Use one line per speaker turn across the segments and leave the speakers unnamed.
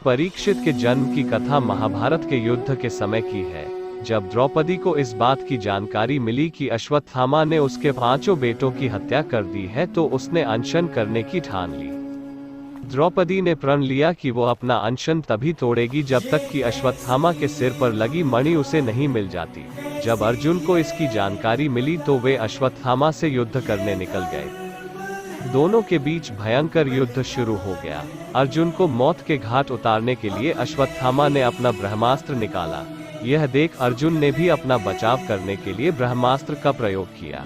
परीक्षित के जन्म की कथा महाभारत के युद्ध के समय की है। जब द्रौपदी को इस बात की जानकारी मिली कि अश्वत्थामा ने उसके 5 बेटों की हत्या कर दी है तो उसने अनशन करने की ठान ली। द्रौपदी ने प्रण लिया कि वो अपना अनशन तभी तोड़ेगी जब तक कि अश्वत्थामा के सिर पर लगी मणि उसे नहीं मिल जाती। जब अर्जुन को इसकी जानकारी मिली तो वे अश्वत्थामा से युद्ध करने निकल गए। दोनों के बीच भयंकर युद्ध शुरू हो गया। अर्जुन को मौत के घाट उतारने के लिए अश्वत्थामा ने अपना ब्रह्मास्त्र निकाला। यह देख अर्जुन ने भी अपना बचाव करने के लिए ब्रह्मास्त्र का प्रयोग किया।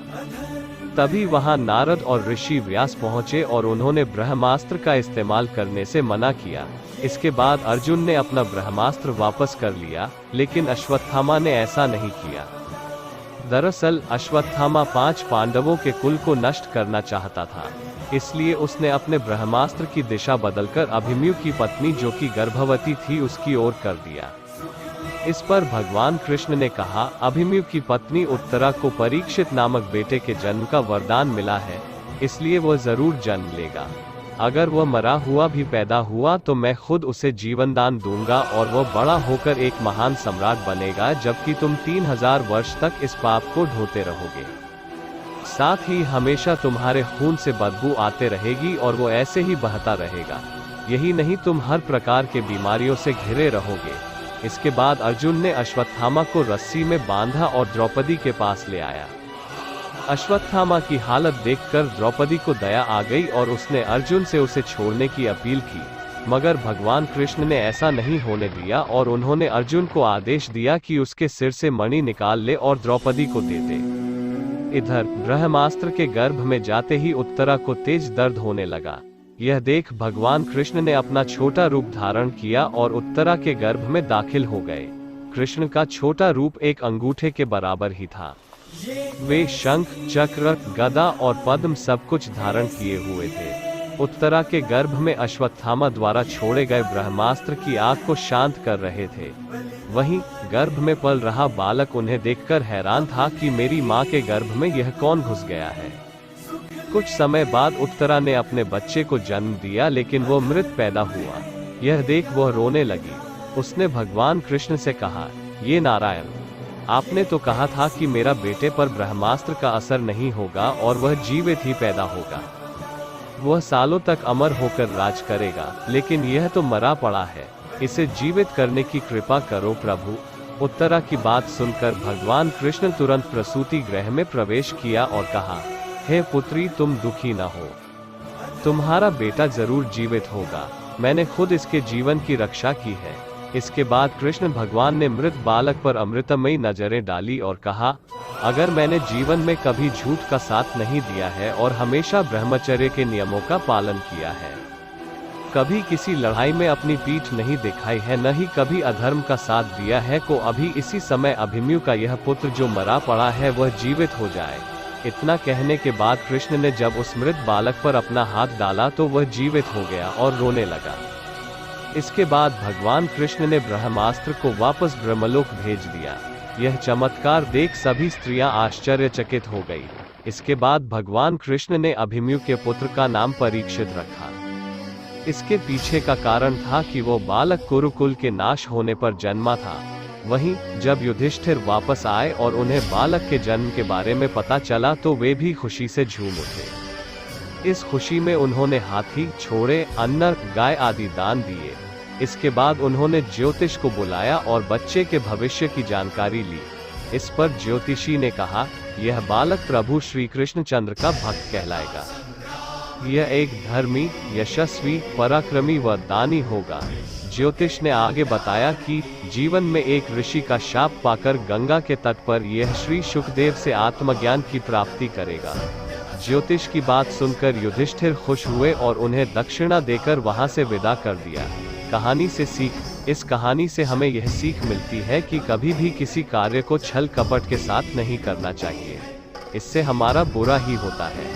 तभी वहां नारद और ऋषि व्यास पहुंचे और उन्होंने ब्रह्मास्त्र का इस्तेमाल करने से मना किया। इसके बाद अर्जुन ने अपना ब्रह्मास्त्र वापस कर लिया, लेकिन अश्वत्थामा ने ऐसा नहीं किया। दरअसल अश्वत्थामा 5 पांडवों के कुल को नष्ट करना चाहता था, इसलिए उसने अपने ब्रह्मास्त्र की दिशा बदलकर अभिमन्यु की पत्नी जो कि गर्भवती थी उसकी ओर कर दिया। इस पर भगवान कृष्ण ने कहा, अभिमन्यु की पत्नी उत्तरा को परीक्षित नामक बेटे के जन्म का वरदान मिला है, इसलिए वह जरूर जन्म लेगा। अगर वह मरा हुआ भी पैदा हुआ तो मैं खुद उसे जीवन दान दूंगा और वह बड़ा होकर एक महान सम्राट बनेगा, जबकि तुम 3000 वर्ष तक इस पाप को ढोते रहोगे। साथ ही हमेशा तुम्हारे खून से बदबू आते रहेगी और वो ऐसे ही बहता रहेगा। यही नहीं, तुम हर प्रकार के बीमारियों से घिरे रहोगे। इसके बाद अर्जुन ने अश्वत्थामा को रस्सी में बांधा और द्रौपदी के पास ले आया। अश्वत्थामा की हालत देखकर द्रौपदी को दया आ गई और उसने अर्जुन से उसे छोड़ने की अपील की, मगर भगवान कृष्ण ने ऐसा नहीं होने दिया और उन्होंने अर्जुन को आदेश दिया कि उसके सिर से मणि निकाल ले और द्रौपदी को दे दे। इधर ब्रह्मास्त्र के गर्भ में जाते ही उत्तरा को तेज दर्द होने लगा। यह देख भगवान कृष्ण ने अपना छोटा रूप धारण किया और उत्तरा के गर्भ में दाखिल हो गए। कृष्ण का छोटा रूप एक अंगूठे के बराबर ही था। वे शंख, चक्र, गदा और पद्म सब कुछ धारण किए हुए थे। उत्तरा के गर्भ में अश्वत्थामा द्वारा छोड़े गए ब्रह्मास्त्र की आग को शांत कर रहे थे। वहीं गर्भ में पल रहा बालक उन्हें देखकर हैरान था कि मेरी माँ के गर्भ में यह कौन घुस गया है। कुछ समय बाद उत्तरा ने अपने बच्चे को जन्म दिया, लेकिन वो मृत पैदा हुआ। यह देख वह रोने लगी। उसने भगवान कृष्ण से कहा, ये नारायण, आपने तो कहा था कि मेरा बेटे पर ब्रह्मास्त्र का असर नहीं होगा और वह जीवित ही पैदा होगा। वह सालों तक अमर होकर राज करेगा, लेकिन यह तो मरा पड़ा है। इसे जीवित करने की कृपा करो प्रभु। उत्तरा की बात सुनकर भगवान कृष्ण तुरंत प्रसूति गृह में प्रवेश किया और कहा, हे पुत्री, तुम दुखी न हो, तुम्हारा बेटा जरूर जीवित होगा। मैंने खुद इसके जीवन की रक्षा की है। इसके बाद कृष्ण भगवान ने मृत बालक पर अमृतमयी नजरें डाली और कहा, अगर मैंने जीवन में कभी झूठ का साथ नहीं दिया है और हमेशा ब्रह्मचर्य के नियमों का पालन किया है, कभी किसी लड़ाई में अपनी पीठ नहीं दिखाई है, न ही कभी अधर्म का साथ दिया है, को अभी इसी समय अभिमन्यु का यह पुत्र जो मरा पड़ा है वह जीवित हो जाए। इतना कहने के बाद कृष्ण ने जब उस मृत बालक पर अपना हाथ डाला तो वह जीवित हो गया और रोने लगा। इसके बाद भगवान कृष्ण ने ब्रह्मास्त्र को वापस ब्रह्मलोक भेज दिया। यह चमत्कार देख सभी स्त्रियां आश्चर्यचकित हो गई। इसके बाद भगवान कृष्ण ने अभिमन्यु के पुत्र का नाम परीक्षित रखा। इसके पीछे का कारण था कि वो बालक कुरुकुल के नाश होने पर जन्मा था। वहीं जब युधिष्ठिर वापस आए और उन्हें बालक के जन्म के बारे में पता चला तो वे भी खुशी से झूम उठे। इस खुशी में उन्होंने हाथी, घोड़े, अन्न, गाय आदि दान दिए। इसके बाद उन्होंने ज्योतिष को बुलाया और बच्चे के भविष्य की जानकारी ली। इस पर ज्योतिषी ने कहा, यह बालक प्रभु श्री कृष्णचंद्र का भक्त कहलाएगा। यह एक धर्मी, यशस्वी, पराक्रमी व दानी होगा। ज्योतिष ने आगे बताया कि जीवन में एक ऋषि का शाप पाकर गंगा के तट पर यह श्री शुकदेव से आत्मज्ञान की प्राप्ति करेगा। ज्योतिष की बात सुनकर युधिष्ठिर खुश हुए और उन्हें दक्षिणा देकर वहां से विदा कर दिया। कहानी से सीख, इस कहानी से हमें यह सीख मिलती है कि कभी भी किसी कार्य को छल कपट के साथ नहीं करना चाहिए। इससे हमारा बुरा ही होता है।